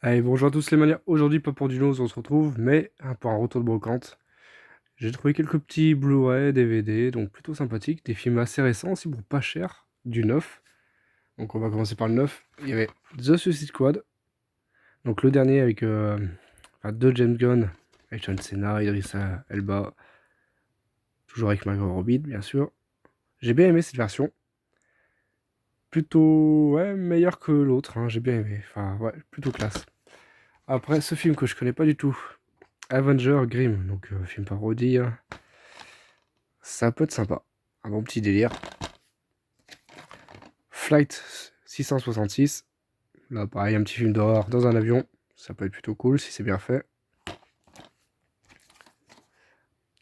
Allez, bonjour à tous les manières. Aujourd'hui, pas pour du nose, on se retrouve, mais pour un retour de brocante. J'ai trouvé quelques petits Blu-ray, DVD, donc plutôt sympathiques. Des films assez récents aussi pour pas cher, du neuf. Donc on va commencer par le neuf. Il y avait The Suicide Squad, donc le dernier avec deux James Gunn, avec John Cena, Idrissa Elba, toujours avec Margot Robbie, bien sûr. J'ai bien aimé cette version. Plutôt, ouais, meilleure que l'autre, hein, j'ai bien aimé. Enfin, ouais, plutôt classe. Après, ce film que je connais pas du tout, Avenger Grimm, donc film parodie, hein. Ça peut être sympa. Un bon petit délire. Flight 666. Là, pareil, un petit film d'horreur dans un avion. Ça peut être plutôt cool si c'est bien fait.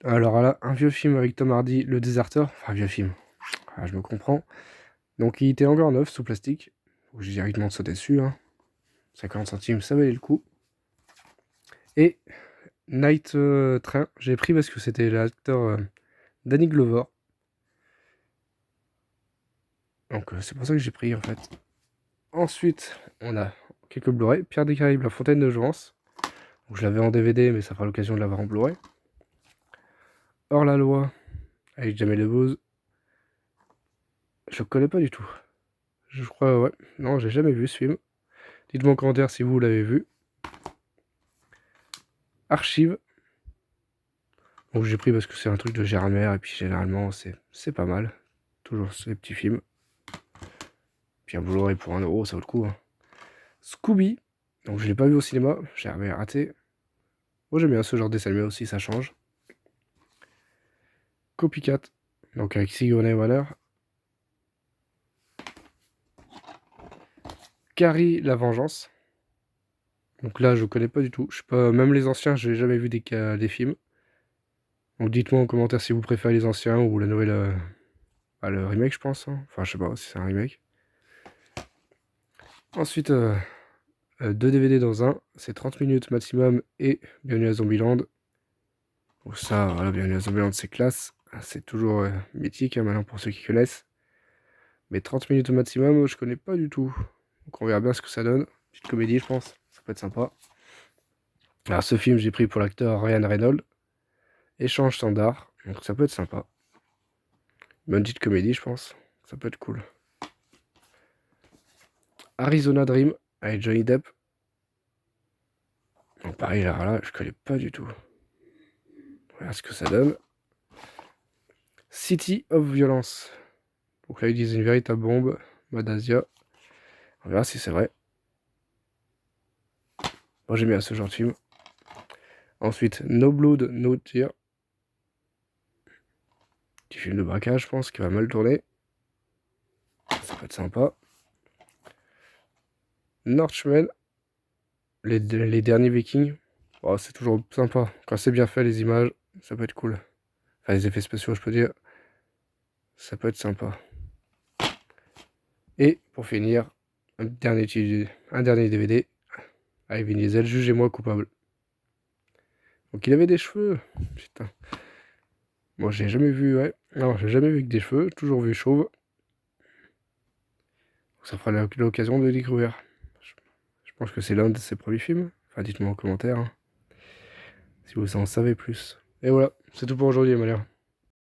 Alors là, un vieux film avec Tom Hardy, Le Déserteur. Enfin, vieux film. Ah, je me comprends. Donc, il était encore neuf sous plastique. J'ai directement sauté dessus, hein. 50 centimes, ça valait le coup. Et Night Train, j'ai pris parce que c'était l'acteur Danny Glover. Donc, c'est pour ça que j'ai pris en fait. Ensuite, on a quelques Blu-ray. Pierre des Caraïbes, La Fontaine de Jouvence. Donc, je l'avais en DVD, mais ça fera l'occasion de l'avoir en Blu-ray. Hors la loi, avec Jamel Debbouze. Je connais pas du tout. Je crois, ouais. Non, j'ai jamais vu ce film. Dites-moi en commentaire si vous l'avez vu. Archive. Donc j'ai pris parce que c'est un truc de Gérard et puis généralement c'est pas mal. Toujours ces petits films. Puis un Blu-ray pour 1€, ça vaut le coup, hein. Scooby. Donc je l'ai pas vu au cinéma, j'avais raté. Moi j'aime bien ce genre de dessin animé aussi, ça change. Copycat. Donc avec Sigourney Weaver. Carrie la Vengeance. Donc là je connais pas du tout. Je sais pas, même les anciens, j'ai jamais vu des films. Donc dites-moi en commentaire si vous préférez les anciens ou la nouvelle. Le remake, je pense, hein. Enfin, je sais pas si c'est un remake. Ensuite, deux DVD dans un. C'est 30 minutes maximum et Bienvenue à Zombieland. Donc ça, voilà, Bienvenue à Zombieland, c'est classe. C'est toujours mythique, hein, maintenant pour ceux qui connaissent. Mais 30 minutes au maximum, je connais pas du tout. Donc on verra bien ce que ça donne. Petite comédie, je pense. Ça peut être sympa. Alors ce film, j'ai pris pour l'acteur Ryan Reynolds. Échange standard. Donc ça peut être sympa. Bonne petite comédie, je pense. Ça peut être cool. Arizona Dream avec Johnny Depp. Donc pareil, alors là, je connais pas du tout. Voilà ce que ça donne. City of Violence. Donc là, ils disent une véritable bombe. Mode Asia. On verra si c'est vrai. Moi, j'aime bien ce genre de film. Ensuite, No Blood, No Tear. Petit film de braquage, je pense, qui va mal tourner. Ça peut être sympa. Northman. Les derniers Vikings. Oh, c'est toujours sympa. Quand c'est bien fait, les images, ça peut être cool. Enfin, les effets spéciaux, je peux dire. Ça peut être sympa. Et pour finir, un dernier DVD avec Vin Diesel, Jugez-moi coupable. Donc il avait des cheveux. Putain. Moi j'ai jamais vu, ouais. Non, j'ai jamais vu avec des cheveux, toujours vu chauve. Ça fera l'occasion de le découvrir. Je pense que c'est l'un de ses premiers films. Enfin, dites-moi en commentaire, hein, si vous en savez plus. Et voilà, c'est tout pour aujourd'hui, Malia.